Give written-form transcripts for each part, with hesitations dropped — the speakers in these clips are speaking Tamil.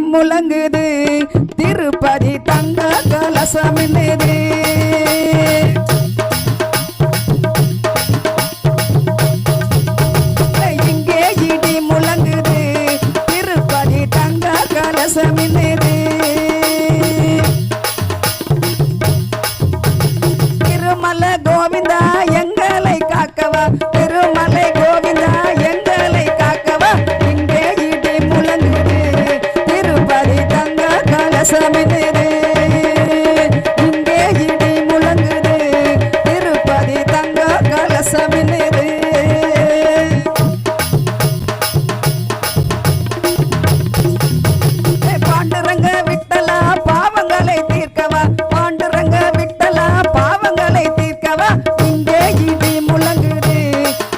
முழங்குது திருப்பதி தங்க கலசமின்னுது இங்கே இடி முழங்குது திருப்பதி தங்க கலசமின்னுது திருமலை கோவிந்தா எங்களை காக்கவா திருமலை கோவிந்தா எங்களை காக்கவா இங்கே இடி முழங்குது திருப்பதி தங்க கலசமின்னுது இங்கே இடி முழங்குது திருப்பதி தங்க கலசமின்னுது பாண்டுரங்க விட்டலா பாவங்களை தீர்க்கவா பாண்டுரங்க விட்டலா பாவங்களை தீர்க்கவா இங்கே இடி முழங்குது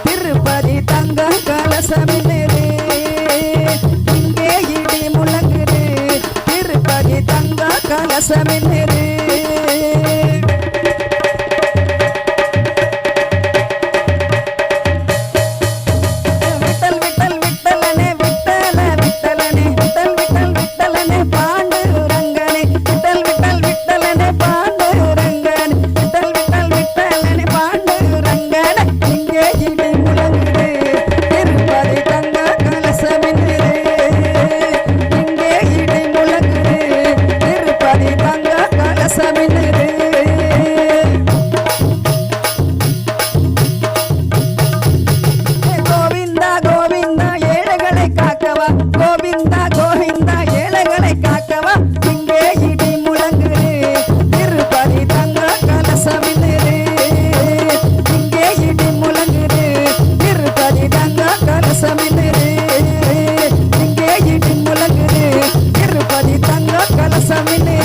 திருப்பதி தங்க கலசமின்னுது இங்கே இடி முழங்குது திருப்பதி தங்க கலசமின்னுது விட்டல் விட்டல் விட்டலனே விட்டல விட்டலனே விட்டல் விட்டல் விட்டலனே பாண்டுரங்கனே விட்டல் விட்டல் விட்டலனே பாண்டுரங்கனே விட்டல் விட்டல் விட்டலனே பாண்டுரங்கனே இங்கே இடி முழங்குது திருப்பதி தங்க கலசமின்னுது இங்கே இடி முழங்குது திருப்பதி தங்க கலசமின்னுது கோவிந்தா கோவிந்தா ஏழைகளை காக்கவா கோவிந்தா கோவிந்தா ஏழைகளை காக்கவா இங்கே இடி முழங்குது திருப்பதி தங்க கலசமின்னுது இங்கே இடி முழங்குது திருப்பதி தங்க கலசமின்னுது இங்கே இடி முழங்குது திருப்பதி தங்க கலசமின்னுது